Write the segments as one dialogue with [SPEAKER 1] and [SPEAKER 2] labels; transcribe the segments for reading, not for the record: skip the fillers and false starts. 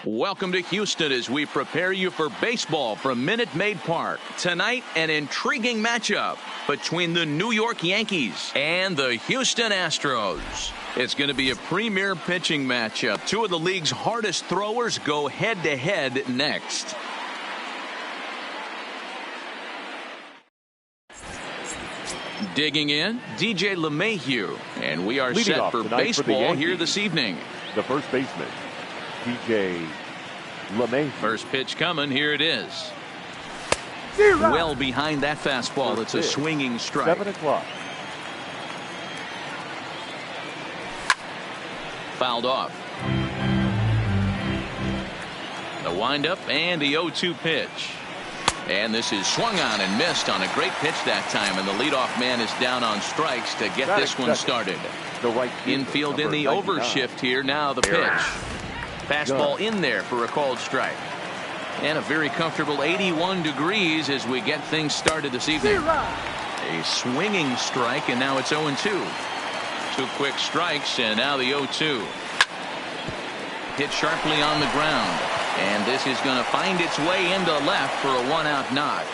[SPEAKER 1] Welcome to Houston as we prepare you for baseball from Minute Maid Park. Tonight, an intriguing matchup between the New York Yankees and the Houston Astros. It's going to be a premier pitching matchup. Two of the league's hardest throwers go head-to-head next. Digging in, DJ LeMahieu, and we are
[SPEAKER 2] Leading
[SPEAKER 1] set for baseball here this evening.
[SPEAKER 2] The first baseman, DJ LeMahieu.
[SPEAKER 1] First pitch coming, here it is. Well behind that fastball. It's a swinging strike.
[SPEAKER 2] 7 o'clock.
[SPEAKER 1] Fouled off. The windup and the 0-2 pitch. And this is swung on and missed on a great pitch that time, and the leadoff man is down on strikes to get this one started.
[SPEAKER 2] The right
[SPEAKER 1] infield in the overshift here. Now the pitch. Fastball in there for a called strike. And a very comfortable 81 degrees as we get things started this evening. A swinging strike, and now it's 0-2. Two quick strikes, and now the 0-2. Hit sharply on the ground. And this is going to find its way into left for a one-out knock.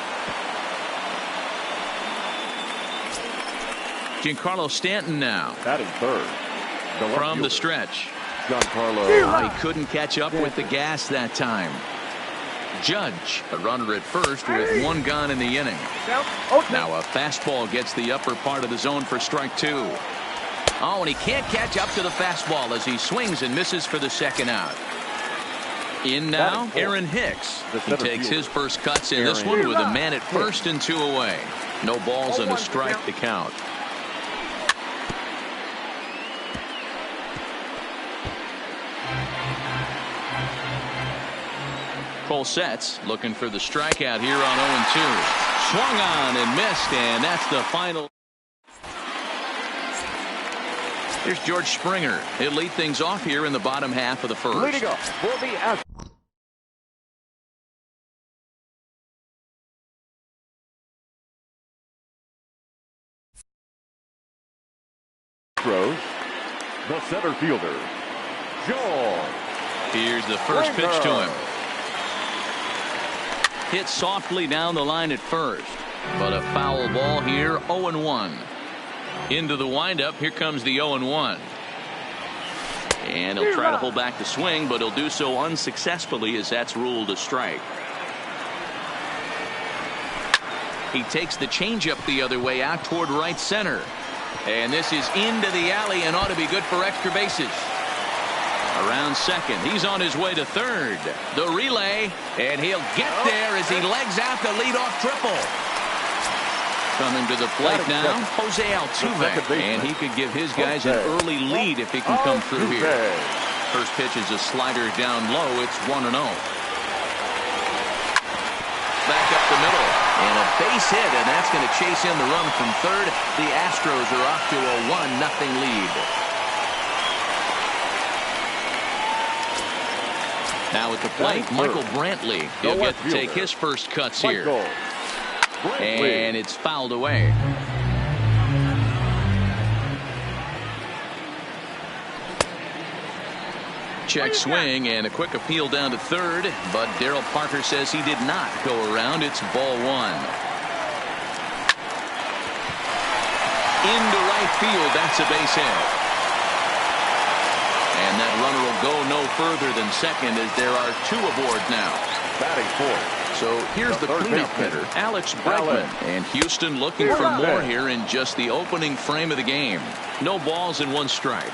[SPEAKER 1] Giancarlo Stanton now.
[SPEAKER 2] Batting third.
[SPEAKER 1] From the stretch.
[SPEAKER 2] Giancarlo.
[SPEAKER 1] He couldn't catch up with the gas that time. Judge, a runner at first with one gone in the inning. Now a fastball gets the upper part of the zone for strike two. Oh, and he can't catch up to the fastball as he swings and misses for the second out. In now, Aaron Hicks. He takes his first cuts in this one with a man at first and 2 away. No balls and a strike to count. Cole sets, looking for the strikeout here on 0-2. Swung on and missed, and that's the final. Here's George Springer. He'll lead things off here in the bottom half of the first.
[SPEAKER 2] Leading up for the Astros, the center fielder, George.
[SPEAKER 1] Here's the first pitch to him. Hit softly down the line at first, but a foul ball here. 0-1. Into the windup. Here comes the 0-1. And he'll try to hold back the swing, but he'll do so unsuccessfully as that's ruled a strike. He takes the changeup the other way out toward right center. And this is into the alley and ought to be good for extra bases. Around second. He's on his way to third. The relay, and he'll get there as he legs out the leadoff triple. Coming to the plate now, Jose Altuve, and he could give his guys an early lead if he can come through here. First pitch is a slider down low. It's 1-0. Back up the middle, and a base hit, and that's going to chase in the run from third. The Astros are off to a 1-0 lead. Now at the plate, Michael Brantley. He'll get to take his first cuts here. And it's fouled away. Check swing and a quick appeal down to third, but Darryl Parker says he did not go around. It's ball one. Into right field, that's a base hit. And that runner will go no further than second as there are two aboard now.
[SPEAKER 2] Batting fourth.
[SPEAKER 1] So here's the cleanup hitter, Alex Bregman. And Houston looking for more here in just the opening frame of the game. No balls and one strike.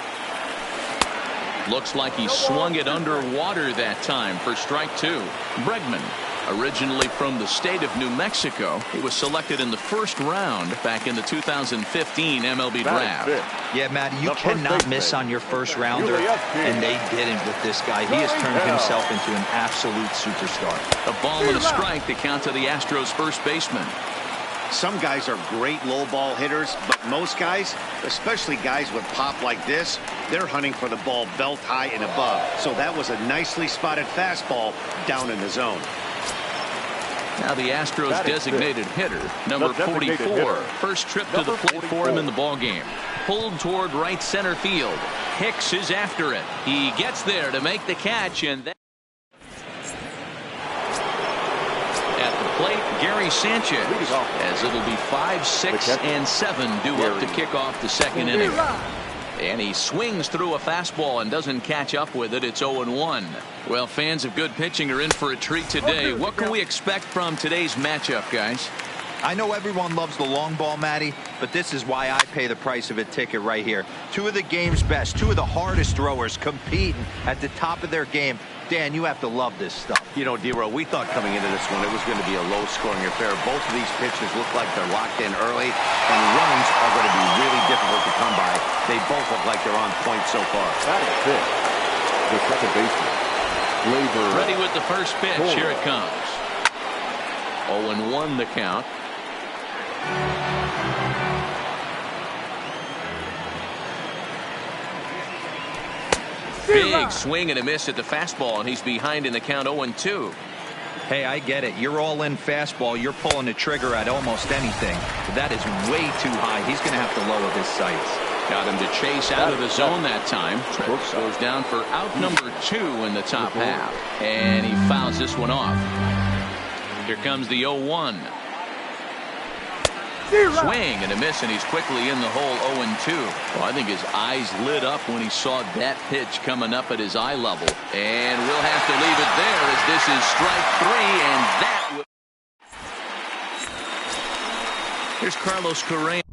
[SPEAKER 1] Looks like he swung it underwater that time for strike two. Bregman, originally from the state of New Mexico, he was selected in the first round back in the 2015 MLB draft.
[SPEAKER 3] Yeah, Matt, you cannot miss on your first rounder, and they didn't with this guy. He has turned himself into an absolute superstar.
[SPEAKER 1] A ball and a strike to count to the Astros first baseman.
[SPEAKER 4] Some guys are great low ball hitters, but most guys, especially guys with pop like this, they're hunting for the ball belt high and above. So that was a nicely spotted fastball down in the zone.
[SPEAKER 1] Now the Astros designated hitter, number 44. First trip to the plate for him in the ballgame. Pulled toward right center field. Hicks is after it. He gets there to make the catch, and that plate, Gary Sanchez, as it'll be 5, 6, and 7 due up to kick off the second inning. And he swings through a fastball and doesn't catch up with it. It's 0-1. Well, fans of good pitching are in for a treat today. What can we expect from today's matchup, guys?
[SPEAKER 3] I know everyone loves the long ball, Matty, but this is why I pay the price of a ticket right here. Two of the game's best, two of the hardest throwers competing at the top of their game. Dan, you have to love this stuff.
[SPEAKER 4] You know, D-Row, we thought coming into this one it was going to be a low-scoring affair. Both of these pitchers look like they're locked in early, and runs are going to be really difficult to come by. They both look like they're on point so far.
[SPEAKER 2] That is it. The second baseman.
[SPEAKER 1] Ready with the first pitch. Here it comes. 0-1 the count. Big swing and a miss at the fastball, and he's behind in the count 0-2.
[SPEAKER 3] Hey, I get it. You're all in fastball. You're pulling the trigger at almost anything. But that is way too high. He's going to have to lower his sights.
[SPEAKER 1] Got him to chase out of the zone that time. Goes down for out number 2 in the top half. And he fouls this one off. Here comes the 0-1. Swing and a miss, and he's quickly in the hole 0-2. Well, I think his eyes lit up when he saw that pitch coming up at his eye level. And we'll have to leave it there as this is strike 3, and that will... Here's Carlos Correa.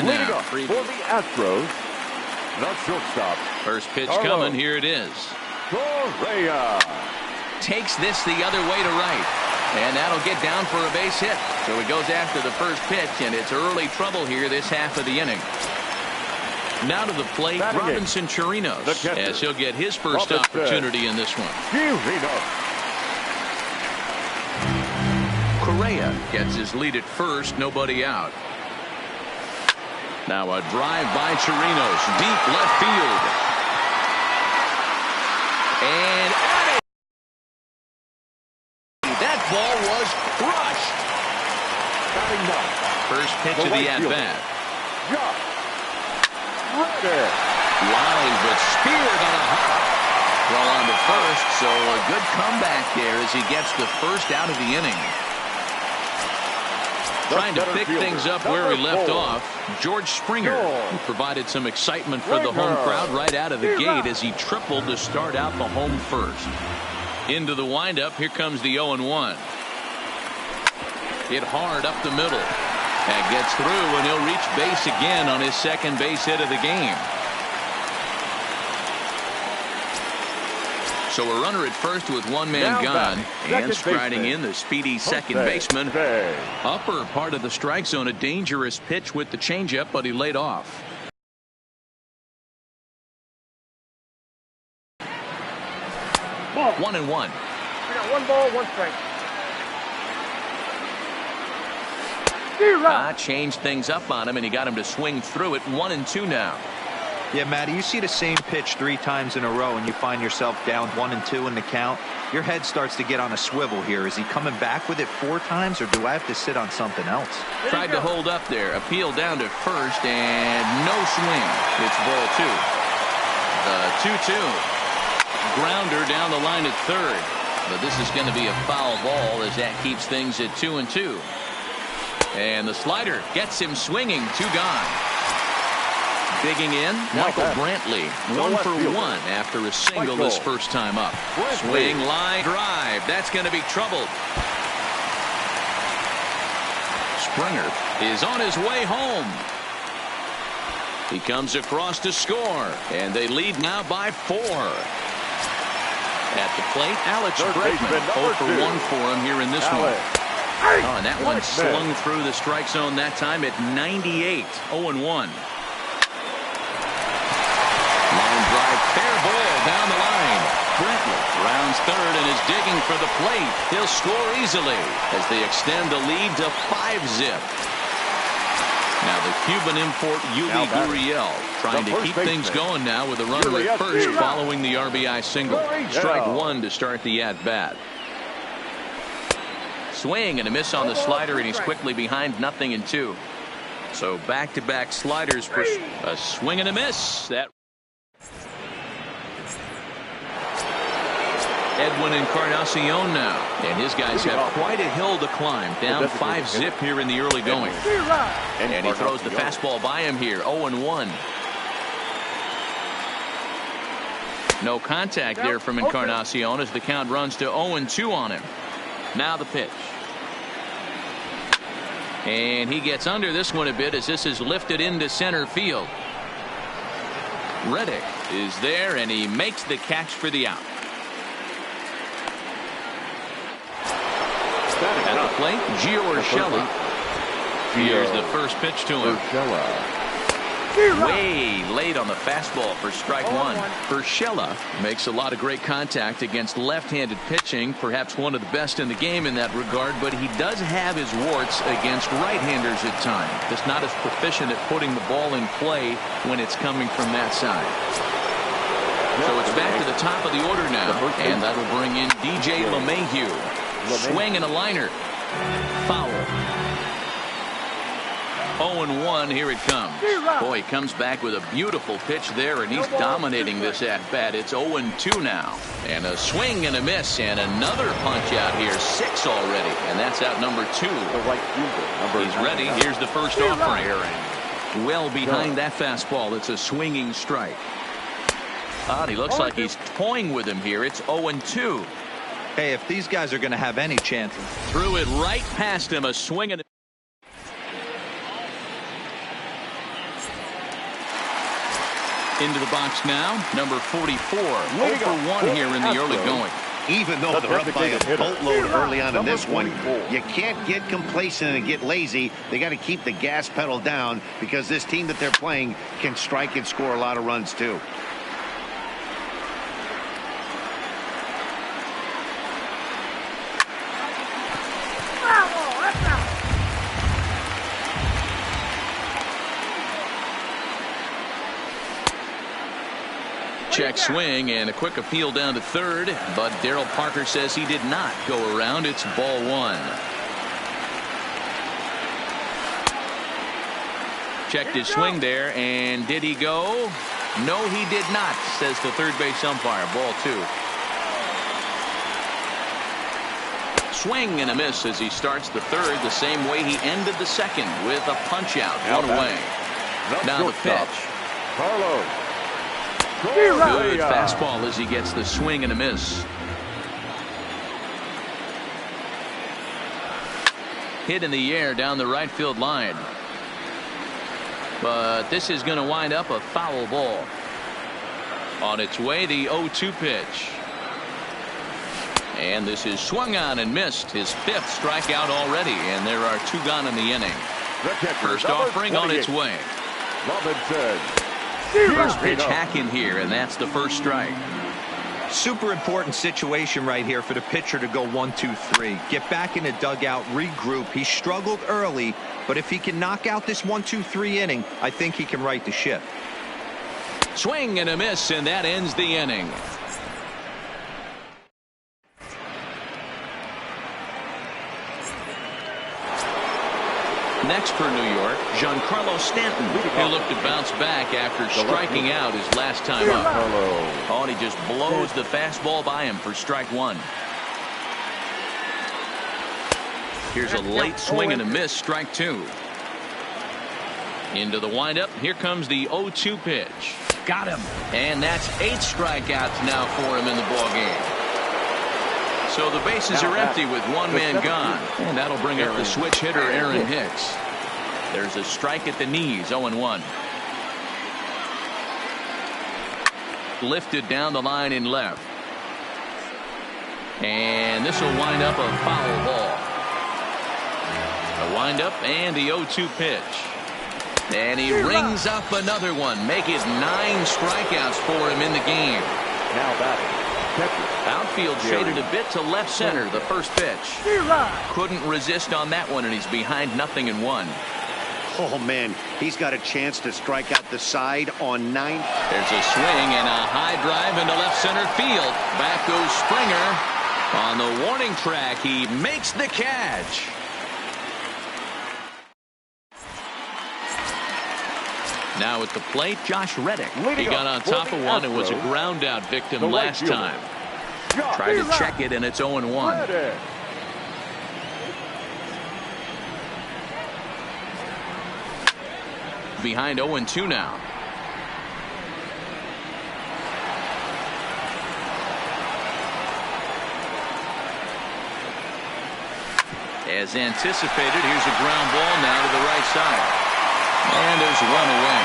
[SPEAKER 1] in
[SPEAKER 2] Leading
[SPEAKER 1] now.
[SPEAKER 2] up for the Astros, the shortstop.
[SPEAKER 1] First pitch
[SPEAKER 2] Carlos
[SPEAKER 1] coming. Here it is.
[SPEAKER 2] Correa.
[SPEAKER 1] Takes this the other way to right. And that'll get down for a base hit. So he goes after the first pitch, and it's early trouble here this half of the inning. Now to the plate, Robinson Chirinos, as he'll get his first opportunity in this one. Correa gets his lead at first, nobody out. Now a drive by Chirinos, deep left field. And out of that ball was crushed. First pitch of the at-bat. Line, but speared on a hop. Well, on to first, so a good comeback there as he gets the first out of the inning. Trying to pick things up where he left off, George Springer, who provided some excitement for the home crowd right out of the gate as he tripled to start out the home first. Into the windup, here comes the 0-1. Hit hard up the middle. That gets through, and he'll reach base again on his second base hit of the game. So a runner at first with one man gone, and striding in the speedy second baseman. Upper part of the strike zone, a dangerous pitch with the changeup, but he laid off.
[SPEAKER 5] Ball.
[SPEAKER 1] 1-1.
[SPEAKER 5] We got 1 ball, 1 strike.
[SPEAKER 1] Changed things up on him, and he got him to swing through it. 1-2 now.
[SPEAKER 3] Yeah, Matty, you see the same pitch 3 times in a row, and you find yourself down 1-2 in the count. Your head starts to get on a swivel here. Is he coming back with it 4 times, or do I have to sit on something else?
[SPEAKER 1] Tried to hold up there. Appeal down to first, and no swing. It's ball 2. The 2-2. Grounder down the line at third. But this is going to be a foul ball as that keeps things at 2-2. And the slider gets him swinging. 2 gone. Digging in, Michael Brantley, 1 for 1 after a single his first time up. Swing, line, drive. That's going to be troubled. Springer is on his way home. He comes across to score, and they lead now by 4. At the plate, Alex Bregman, 0 for 1 for him here in this one. Oh, and that one slung through the strike zone that time at 98. 0-1. Line drive, fair ball down the line. Brantley rounds third and is digging for the plate. He'll score easily as they extend the lead to 5-zip. Now the Cuban import Yuli Gurriel trying to keep things going now with a runner at first following the RBI single. Strike 1 to start the at-bat. Swing and a miss on the slider, and he's quickly behind 0-2. So back-to-back sliders for a swing and a miss. That Edwin Encarnacion now, and his guys have quite a hill to climb. Down 5-zip here in the early going. And he throws the fastball by him here. 0-1. No contact there from Encarnacion as the count runs to 0-2 on him. Now the pitch. And he gets under this one a bit as this is lifted into center field. Reddick is there, and he makes the catch for the out. At the plate, Gio Urshela. Here's the first pitch to him. Way late on the fastball for strike 1. Urshela makes a lot of great contact against left-handed pitching, perhaps one of the best in the game in that regard, but he does have his warts against right-handers at times. Just not as proficient at putting the ball in play when it's coming from that side. So it's back to the top of the order now, and that'll bring in DJ LeMahieu. Swing and a liner. Foul. 0-1, here it comes. Boy, he comes back with a beautiful pitch there, and he's dominating this at-bat. It's 0-2 now. And a swing and a miss, and another punch out here. 6 already, and that's out number 2. He's ready. Here's the first offering. Well behind that fastball. It's a swinging strike. He looks like he's toying with him here. It's 0-2.
[SPEAKER 3] Hey, if these guys are going to have any chance.
[SPEAKER 1] Threw it right past him. A swing and Into the box now, number 44. 0 for 1 here in the early going.
[SPEAKER 4] Even though they're up by a boatload early on in this one,
[SPEAKER 2] 24.
[SPEAKER 4] you can't get complacent and get lazy. They got to keep the gas pedal down because this team that they're playing can strike and score a lot of runs too.
[SPEAKER 1] Check swing and a quick appeal down to third, but Darryl Parker says he did not go around. It's ball 1. Checked his swing there, and did he go? No, he did not, says the third base umpire. Ball 2. Swing and a miss as he starts the third the same way he ended the second with a punch out. One away. Now the pitch.
[SPEAKER 2] Carlos.
[SPEAKER 1] Good fastball as he gets the swing and a miss. Hit in the air down the right field line. But this is going to wind up a foul ball. On its way, the 0-2 pitch. And this is swung on and missed. His 5th strikeout already, and there are 2 gone in the inning. First offering on its way.
[SPEAKER 2] Robinson.
[SPEAKER 1] First pitch hack in here, and that's the first strike.
[SPEAKER 3] Super important situation right here for the pitcher to go 1-2-3. Get back in the dugout, regroup. He struggled early, but if he can knock out this 1-2-3 inning, I think he can right the ship.
[SPEAKER 1] Swing and a miss, and that ends the inning. Next for New York, Giancarlo Stanton. He looked to bounce back after striking out his last time up. Oh, and he just blows the fastball by him for strike 1. Here's a late swing and a miss, strike 2. Into the windup. Here comes the 0-2 pitch. Got him. And that's 8 strikeouts now for him in the ballgame. So the bases are empty with 1 man gone. And that'll bring up the switch hitter, Aaron Hicks. There's a strike at the knees, 0-1. Lifted down the line in left. And this will wind up a foul ball. A windup and the 0-2 pitch. And he rings up another one. Make it 9 strikeouts for him in the game.
[SPEAKER 2] Now batting.
[SPEAKER 1] Outfield shaded a bit to left center. The first pitch. Couldn't resist on that one, and he's behind 0-1.
[SPEAKER 4] Oh, man, he's got a chance to strike out the side on 9.
[SPEAKER 1] There's a swing and a high drive into left center field. Back goes Springer. On the warning track, he makes the catch. Now at the plate, Josh Reddick. He got on top of one and was a ground out victim last time. Tried to check it, and it's 0-1. Behind 0-2 now. As anticipated, here's a ground ball now to the right side. And there's 1 away.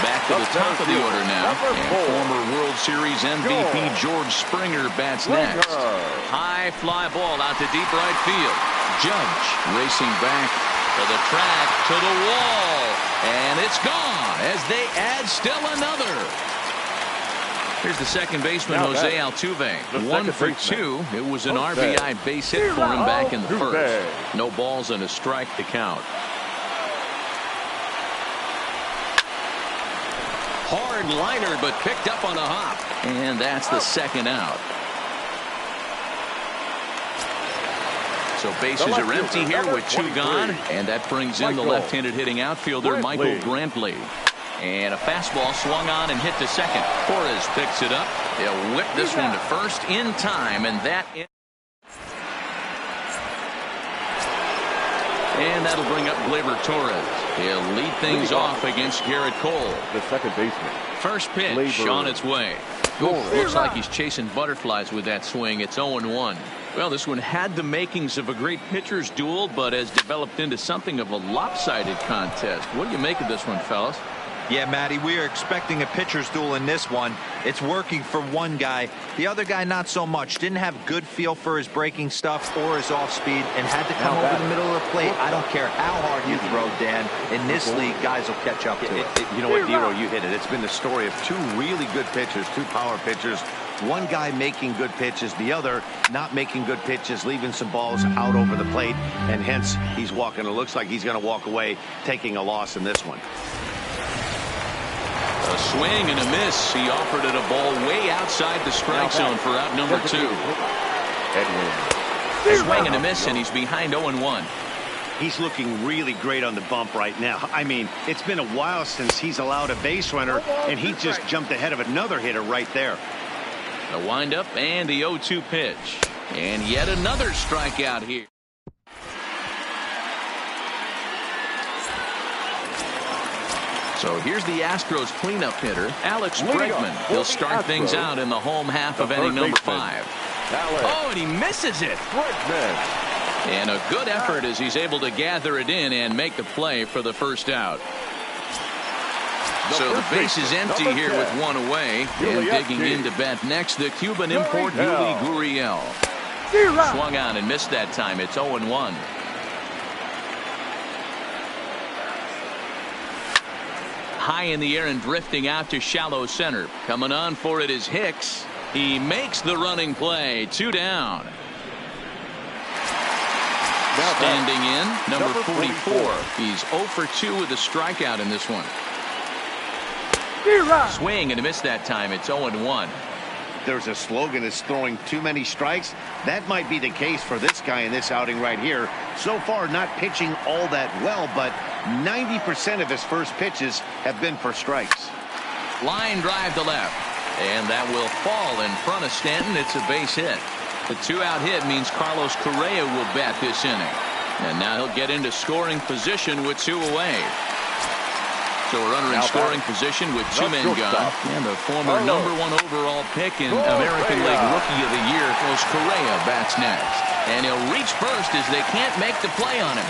[SPEAKER 1] Back to the top of the order now. And former World Series MVP George Springer bats next. High fly ball out to deep right field. Judge racing back to the track, to the wall. And it's gone as they add still another. Here's the second baseman, Jose Altuve. 1 for 2. It was an RBI base hit for him back in the first. No balls and a strike to count. Hard liner, but picked up on a hop. And that's the second out. So bases are empty here with 2 gone. And that brings in the left-handed hitting outfielder, Michael Brantley. And a fastball swung on and hit to second. Torres picks it up. They'll whip this one to first in time, and that'll bring up Gleyber Torres. He'll lead things off against Garrett Cole.
[SPEAKER 2] The second baseman.
[SPEAKER 1] First pitch
[SPEAKER 2] Gleyber.
[SPEAKER 1] on its way. Looks like he's chasing butterflies with that swing. It's 0-1. Well, this one had the makings of a great pitcher's duel, but has developed into something of a lopsided contest. What do you make of this one, fellas?
[SPEAKER 3] Yeah, Matty, we are expecting a pitcher's duel in this one. It's working for one guy. The other guy, not so much. Didn't have good feel for his breaking stuff or his off speed and had to come over the middle of the plate. I don't care how hard you throw, Dan. In this league, guys will catch up to it.
[SPEAKER 4] You know what, Dero, you hit it. It's been the story of two really good pitchers, two power pitchers. One guy making good pitches, the other not making good pitches, leaving some balls out over the plate, and hence he's walking. It looks like he's going to walk away taking a loss in this one.
[SPEAKER 1] A swing and a miss. He offered it a ball way outside the strike zone for out number 2. A swing and a miss, and he's behind 0-1.
[SPEAKER 4] He's looking really great on the bump right now. I mean, it's been a while since he's allowed a base runner, and he just jumped ahead of another hitter right there.
[SPEAKER 1] The windup and the 0-2 pitch. And yet another strikeout here. So here's the Astros cleanup hitter, Alex Bregman. He'll start things out in the home half of inning number 5. Oh, and he misses it. And a good effort as he's able to gather it in and make the play for the first out. So the base is empty here with one away. And digging in to bat next, the Cuban import, Yuli Gurriel. Swung on and missed that time. It's 0-1. High in the air and drifting out to shallow center. Coming on for it is Hicks. He makes the running play. 2 down. Standing in, number 44. He's 0 for 2 with a strikeout in this one. Swing and a miss that time. It's 0-1.
[SPEAKER 4] There's a slogan that's throwing too many strikes. That might be the case for this guy in this outing right here. So far, not pitching all that well, but 90% of his first pitches have been for strikes.
[SPEAKER 1] Line drive to left. And that will fall in front of Stanton. It's a base hit. The 2-out hit means Carlos Correa will bat this inning. And now he'll get into scoring position with 2 away. So a runner in scoring position with 2 men gone. And the former number 1 overall pick in American League Rookie of the Year, Carlos Correa, bats next. And he'll reach first as they can't make the play on him.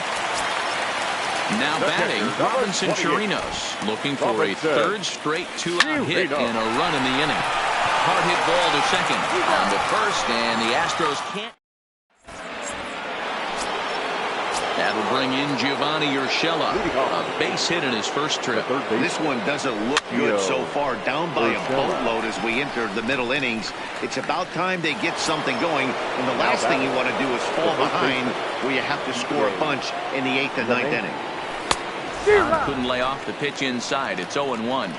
[SPEAKER 1] Now batting, Robinson Chirinos, looking for a 3rd straight 2-out hit and a run in the inning. Hard hit ball to second. On to first, and the Astros can't. That'll bring in Giovanni Urshela, a base hit in his first trip.
[SPEAKER 4] This one doesn't look good so far, down by a boatload as we enter the middle innings. It's about time they get something going, and the last thing you want to do is fall behind where you have to score a bunch in the 8th and 9th inning.
[SPEAKER 1] Couldn't lay off the pitch inside. It's 0-1.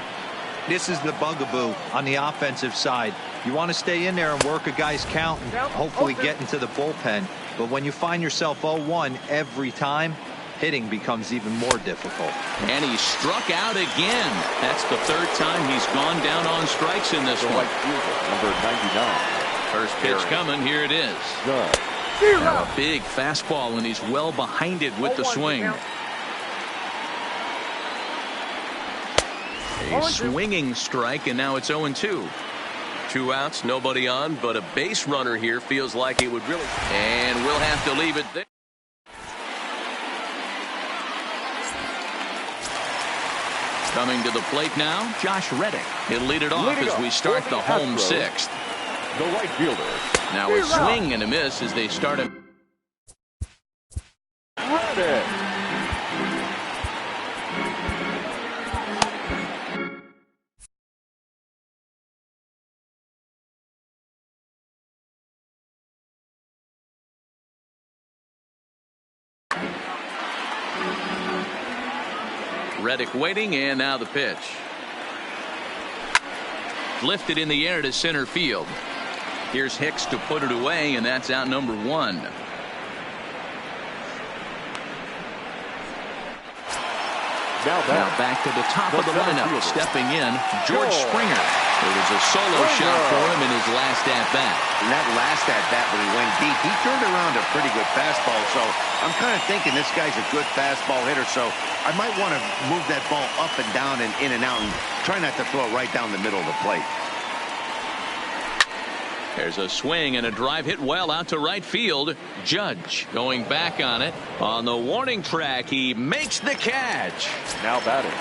[SPEAKER 3] This is the bugaboo on the offensive side. You want to stay in there and work a guy's count and hopefully get into the bullpen. But when you find yourself 0-1 every time, hitting becomes even more difficult.
[SPEAKER 1] And he struck out again. That's the 3rd time he's gone down on strikes in this one.
[SPEAKER 2] Number 99.
[SPEAKER 1] First pitch coming. Here it is. Now a big fastball, and he's well behind it with the swing. A swinging strike, and now it's 0-2. 2 outs, nobody on, but a base runner here feels like it would really. And we'll have to leave it there. Coming to the plate now, Josh Reddick. He'll lead it off as we start the home 6th.
[SPEAKER 2] The right fielder.
[SPEAKER 1] Now a swing and a miss as they start him.
[SPEAKER 2] Reddick.
[SPEAKER 1] Reddick waiting, and now the pitch. Lifted in the air to center field. Here's Hicks to put it away, and that's out number 1. Now back to the top of the lineup. Stepping in, George Springer. It was a solo shot for him in his last at-bat.
[SPEAKER 4] In that last at-bat when he went deep, he turned around a pretty good fastball. So I'm kind of thinking this guy's a good fastball hitter. So I might want to move that ball up and down and in and out and try not to throw it right down the middle of the plate.
[SPEAKER 1] There's a swing and a drive hit well out to right field. Judge going back on it. On the warning track, he makes the catch.
[SPEAKER 2] Now batting.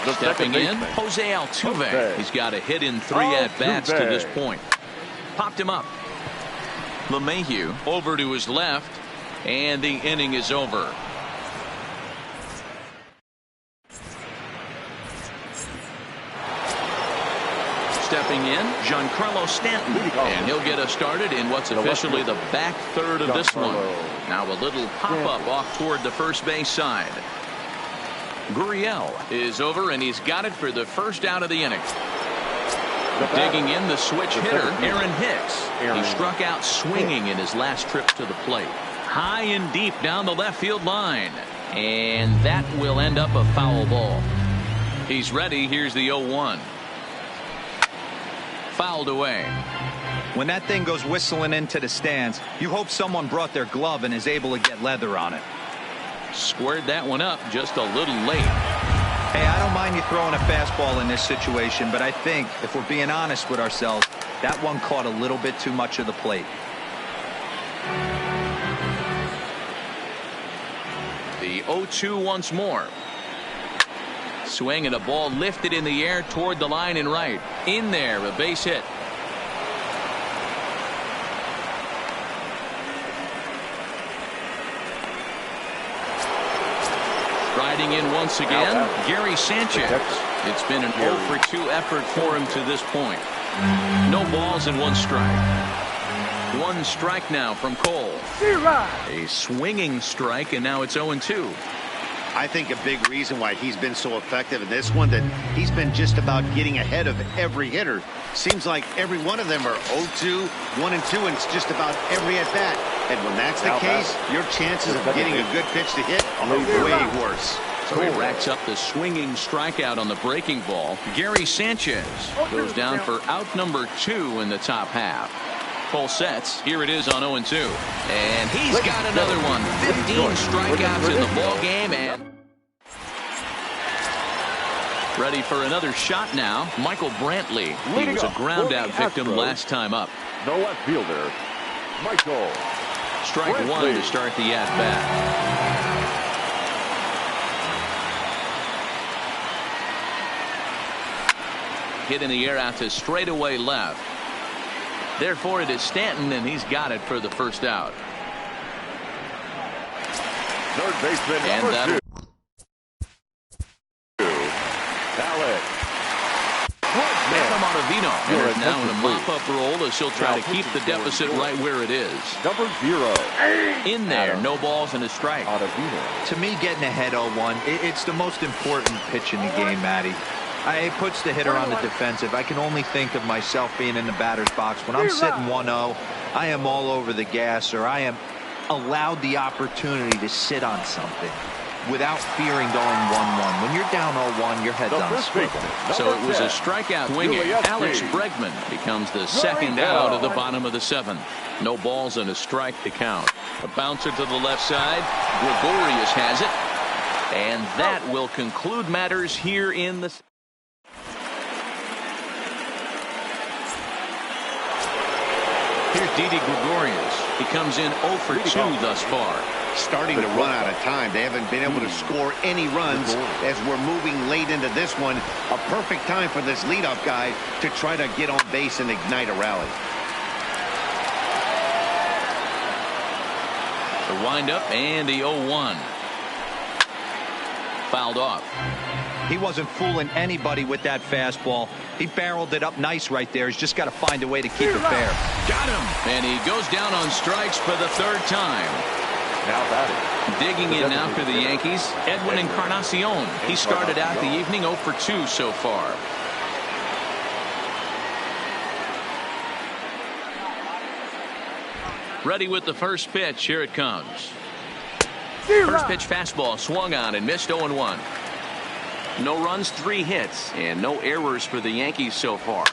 [SPEAKER 2] The
[SPEAKER 1] Stepping in,
[SPEAKER 2] baseman,
[SPEAKER 1] Jose Altuve.
[SPEAKER 2] Jose.
[SPEAKER 1] He's got a hit in 3 at-bats to this point. Popped him up. LeMahieu over to his left, and the inning is over. Stepping in, Giancarlo Stanton, and he'll get us started in what's officially the back third of this one. Now a little pop-up off toward the first base side. Gurriel is over, and he's got it for the first out of the inning. Digging in, the switch hitter, Aaron Hicks. He struck out swinging in his last trip to the plate. High and deep down the left field line, and that will end up a foul ball. He's ready. Here's the 0-1. Fouled away.
[SPEAKER 3] When that thing goes whistling into the stands, you hope someone brought their glove and is able to get leather on it.
[SPEAKER 1] Squared that one up just a little late.
[SPEAKER 3] Hey, I don't mind you throwing a fastball in this situation, but I think, if we're being honest with ourselves, that one caught a little bit too much of the plate.
[SPEAKER 1] The 0-2 once more. Swing and a ball lifted in the air toward the line and right. In there, a base hit. Striding in once again, Gary Sanchez. It's been an 0-for-2 effort for him to this point. No balls and 1 strike. 1 strike now from Cole. A swinging strike, and now it's 0-2.
[SPEAKER 4] I think a big reason why he's been so effective in this one, that he's been just about getting ahead of every hitter. Seems like every one of them are 0-2, 1-2, and it's just about every at bat. And when that's the case, your chances of getting a good pitch to hit are way worse.
[SPEAKER 1] So he racks up the swinging strikeout on the breaking ball. Gary Sanchez goes down for out number 2 in the top half. Full sets. Here it is on 0-2. And he's got another one. 15 strikeouts in the ball game, and ready for another shot now. Michael Brantley. He was a ground out victim last time up.
[SPEAKER 2] The left fielder, Michael.
[SPEAKER 1] Strike 1 to start the at bat. Hit in the air out to straightaway left. Therefore, it is Stanton, and he's got it for the first out.
[SPEAKER 2] Third baseman,
[SPEAKER 1] and
[SPEAKER 2] number 2. Alex.
[SPEAKER 1] Montevino is now in a mop-up role as he'll try to keep the deficit right where it is.
[SPEAKER 2] Number 0.
[SPEAKER 1] In there, no balls and a strike.
[SPEAKER 3] To me, getting ahead 0-1, it's the most important pitch in the game, Matty. It puts the hitter on the defensive. I can only think of myself being in the batter's box. When I'm sitting 1-0, I am all over the gas, or I am allowed the opportunity to sit on something without fearing going 1-1. When you're down 0-1, your head's on a swivel.
[SPEAKER 1] So it was a strikeout swinging. Alex Bregman becomes the second out of the bottom of the 7th. No balls and a strike to count. A bouncer to the left side. Gregorius has it. And that will conclude matters here in the... Here's Didi Gregorius. He comes in 0-for-2 thus far.
[SPEAKER 4] Starting to run out of time. They haven't been able to score any runs as we're moving late into this one. A perfect time for this leadoff guy to try to get on base and ignite a rally.
[SPEAKER 1] The windup and the 0-1. Fouled off.
[SPEAKER 3] He wasn't fooling anybody with that fastball. He barreled it up nice right there. He's just got to find a way to keep it fair.
[SPEAKER 1] Got him. And he goes down on strikes for the 3rd time.
[SPEAKER 2] Now batting.
[SPEAKER 1] Digging in now for the Yankees, Edwin Encarnacion. He started out the evening 0-for-2 so far. Ready with the first pitch. Here it comes. First pitch fastball swung on and missed 0-1. No runs, 3 hits, and no errors for the Yankees so far.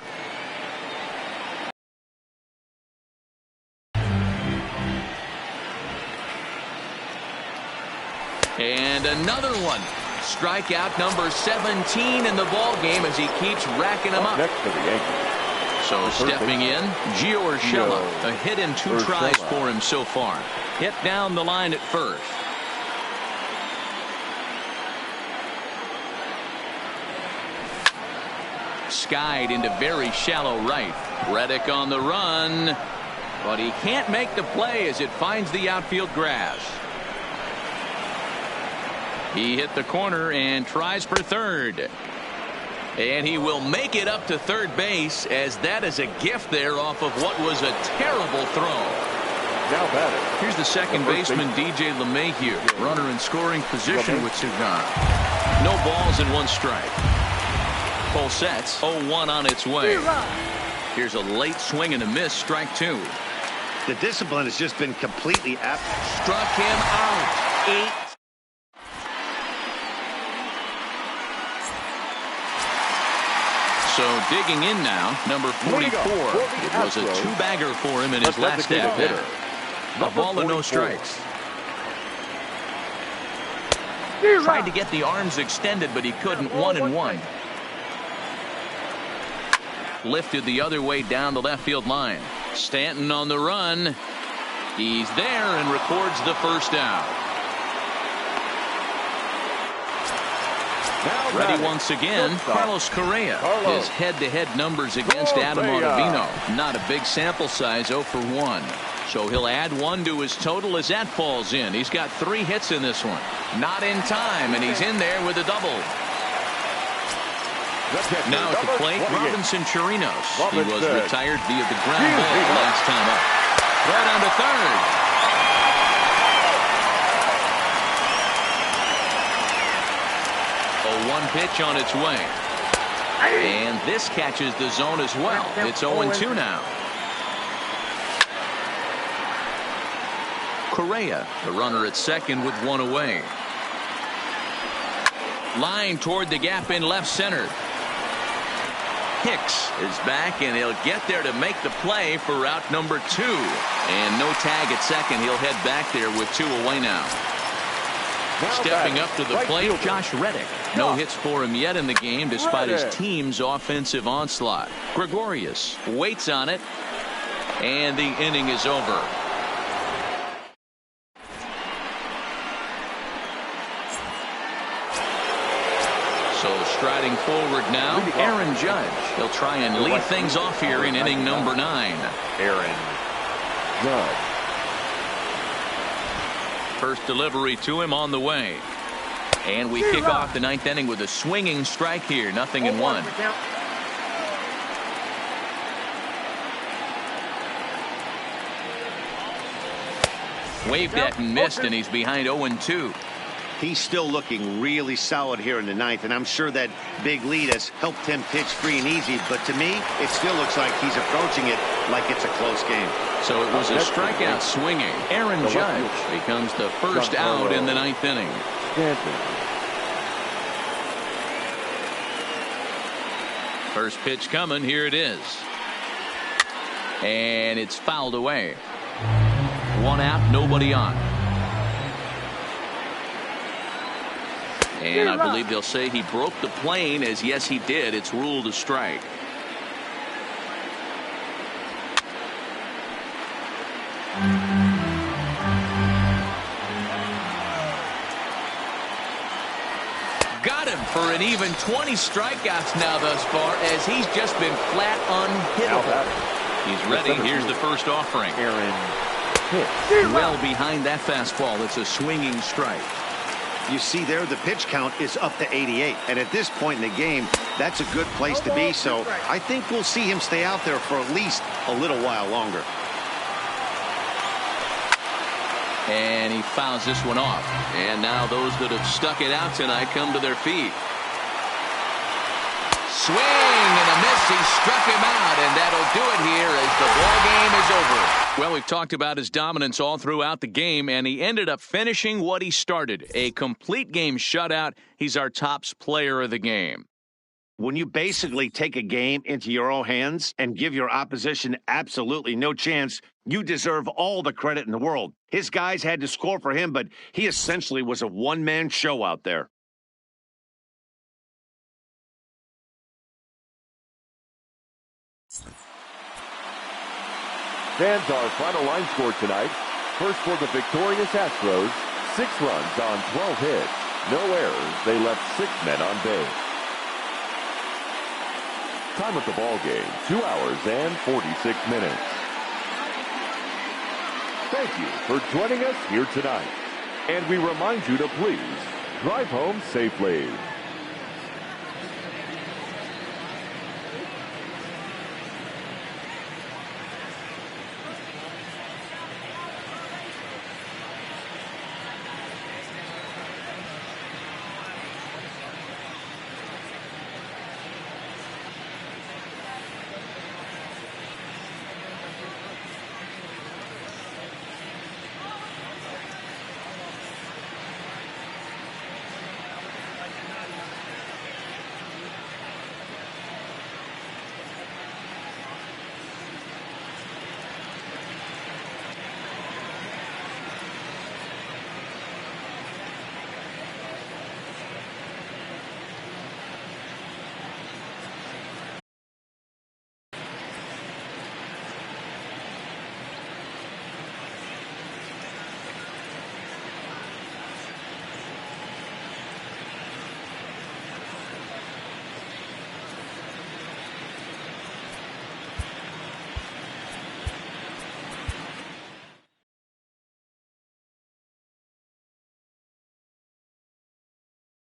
[SPEAKER 1] And another one. Strikeout number 17 in the ball game as he keeps racking them up.
[SPEAKER 2] Next for the Yankees.
[SPEAKER 1] So stepping in, Gio Urshela. A hit and 2 tries for him so far. Hit down the line at first. Skied into very shallow right. Reddick on the run, but he can't make the play as it finds the outfield grass. He hit the corner and tries for third. And he will make it up to third base, as that is a gift there off of what was a terrible throw.
[SPEAKER 2] Now batting.
[SPEAKER 1] Here's the second baseman, DJ LeMahieu. Runner in scoring position with 2 gone. No balls and 1 strike. Full sets, 0-1 on its way. Here's a late swing and a miss, strike 2.
[SPEAKER 4] The discipline has just been completely
[SPEAKER 1] struck him out. 8. So digging in now, number 44. It was a 2-bagger for him in his last at-bat. A ball and no strikes. Tried to get the arms extended, but he couldn't. 1-1. Lifted the other way down the left field line. Stanton on the run. He's there and records the first out. Ready once again, Carlos Correa. His head-to-head numbers against Adam Ottavino. Not a big sample size, 0 for 1. So he'll add 1 to his total as that falls in. He's got 3 hits in this one. Not in time, and he's in there with a double. Now at the plate, Robinson Chirinos. He was retired via the ground ball last time up. Throw down to third. A 1 pitch on its way. And this catches the zone as well. It's 0-2 now. Correa, the runner at second with 1 away. Line toward the gap in left center. Hicks is back, and he'll get there to make the play for route number 2. And no tag at second. He'll head back there with 2 away now. Stepping up to the plate, Josh Reddick. No hits for him yet in the game despite his team's offensive onslaught. Gregorius waits on it, and the inning is over. So striding forward now, Aaron Judge. He'll try and lead things off here in inning number 9.
[SPEAKER 2] Aaron Judge.
[SPEAKER 1] First delivery to him on the way. And we kick off the 9th inning with a swinging strike here. 0-1. Waved at and missed, and he's behind 0-2.
[SPEAKER 4] He's still looking really solid here in the 9th, and I'm sure that big lead has helped him pitch free and easy. But to me, it still looks like he's approaching it like it's a close game.
[SPEAKER 1] So it was a strikeout swinging. Aaron Judge becomes the first out in the 9th inning. First pitch coming. Here it is. And it's fouled away. 1 out, nobody on. And I believe they'll say he broke the plane, as yes he did. It's ruled a strike. Got him for an even 20 strikeouts now thus far, as he's just been flat unhittable. He's ready. Here's the first offering. Well behind that fastball. It's a swinging strike.
[SPEAKER 4] You see there, the pitch count is up to 88. And at this point in the game, that's a good place to be. So I think we'll see him stay out there for at least a little while longer.
[SPEAKER 1] And he fouls this one off. And now those that have stuck it out tonight come to their feet. Swing and a miss. He struck him out, and that'll do it here as the ball game is over. Well, we've talked about his dominance all throughout the game, and he ended up finishing what he started. A complete game shutout. He's our top player of the game.
[SPEAKER 4] When you basically take a game into your own hands and give your opposition absolutely no chance, you deserve all the credit in the world. His guys had to score for him, but he essentially was a one-man show out there.
[SPEAKER 2] Fans, our final line score tonight. First for the victorious Astros, 6 runs on 12 hits. No errors. They left 6 men on base. Time of the ball game, 2 hours and 46 minutes. Thank you for joining us here tonight. And we remind you to please drive home safely.